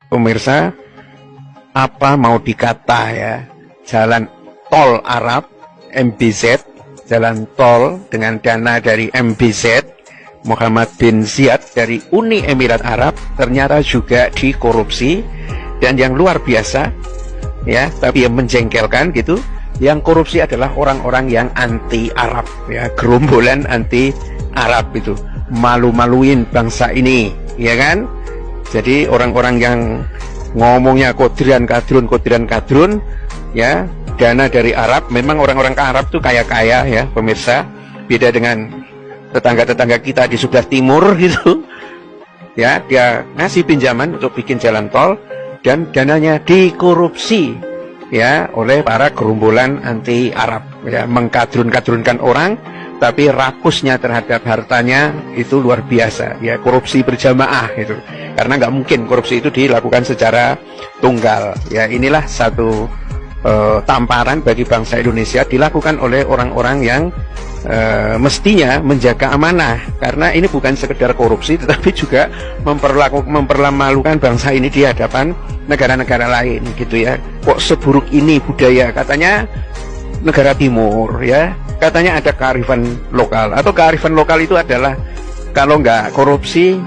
Pemirsa, apa mau dikata ya, jalan tol Arab MBZ, jalan tol dengan dana dari MBZ, Muhammad bin Ziyad dari Uni Emirat Arab, ternyata juga dikorupsi. Dan yang luar biasa ya, tapi yang menjengkelkan gitu, yang korupsi adalah orang-orang yang anti Arab ya, gerombolan anti Arab itu, malu-maluin bangsa ini ya kan. Jadi orang-orang yang ngomongnya kodran kadrun ya, dana dari Arab. Memang orang-orang Arab tuh kaya-kaya ya pemirsa, beda dengan tetangga-tetangga kita di sebelah timur gitu ya. Dia ngasih pinjaman untuk bikin jalan tol dan dananya dikorupsi ya oleh para gerombolan anti Arab ya, mengkadrun-kadrunkan orang, tapi rakusnya terhadap hartanya itu luar biasa ya, korupsi berjamaah itu, karena nggak mungkin korupsi itu dilakukan secara tunggal ya. Inilah satu tamparan bagi bangsa Indonesia dilakukan oleh orang-orang yang mestinya menjaga amanah, karena ini bukan sekedar korupsi tetapi juga mempermalukan bangsa ini di hadapan negara-negara lain gitu ya. Kok seburuk ini budaya, katanya negara timur ya, katanya ada kearifan lokal, atau kearifan lokal itu adalah kalau nggak korupsi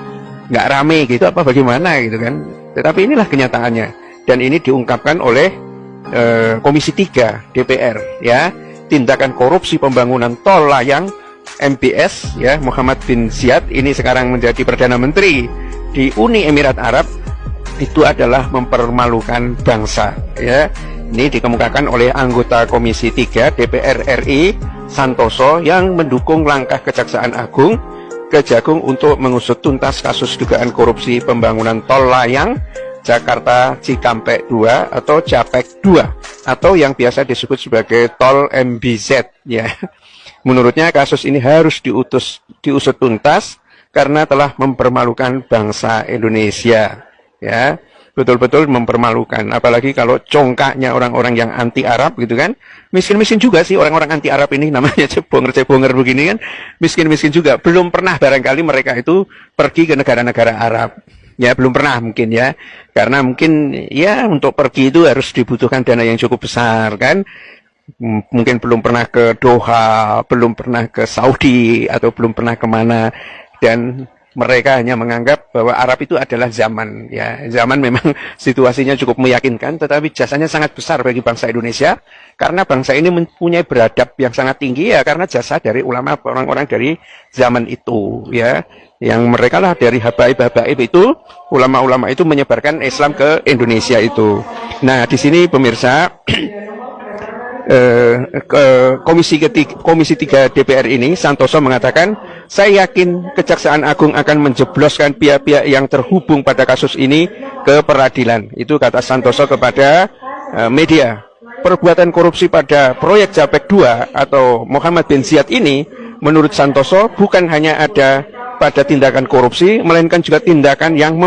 nggak rame gitu apa bagaimana gitu kan. Tetapi inilah kenyataannya, dan ini diungkapkan oleh Komisi 3 DPR ya. Tindakan korupsi pembangunan tol layang MBS ya, Muhammad bin Ziyad ini sekarang menjadi Perdana Menteri di Uni Emirat Arab, itu adalah mempermalukan bangsa ya. Ini dikemukakan oleh anggota Komisi 3 DPR RI Santoso yang mendukung langkah Kejaksaan Agung Kejagung untuk mengusut tuntas kasus dugaan korupsi pembangunan tol layang Jakarta Cikampek 2 atau JAPEK 2, atau yang biasa disebut sebagai tol MBZ ya. Menurutnya kasus ini harus diusut tuntas karena telah mempermalukan bangsa Indonesia ya, betul-betul mempermalukan. Apalagi kalau congkaknya orang-orang yang anti Arab gitu kan. Miskin-miskin juga sih orang-orang anti Arab ini, namanya cebonger begini kan, miskin-miskin juga. Belum pernah barangkali mereka itu pergi ke negara-negara Arab ya, belum pernah mungkin ya, karena mungkin ya untuk pergi itu harus dibutuhkan dana yang cukup besar kan. Mungkin belum pernah ke Doha, belum pernah ke Saudi, atau belum pernah kemana, dan mereka hanya menganggap bahwa Arab itu adalah zaman ya. Zaman memang situasinya cukup meyakinkan, tetapi jasanya sangat besar bagi bangsa Indonesia, karena bangsa ini mempunyai beradab yang sangat tinggi ya, karena jasa dari ulama, orang-orang dari zaman itu ya, yang mereka lah dari habaib-habaib itu, ulama-ulama itu menyebarkan Islam ke Indonesia itu. Nah di sini pemirsa, Komisi 3 DPR ini Santoso mengatakan, saya yakin Kejaksaan Agung akan menjebloskan pihak-pihak yang terhubung pada kasus ini ke peradilan. Itu kata Santoso kepada media. Perbuatan korupsi pada proyek JAPEK 2 atau Muhammad bin Ziyad ini, menurut Santoso bukan hanya ada pada tindakan korupsi, melainkan juga tindakan yang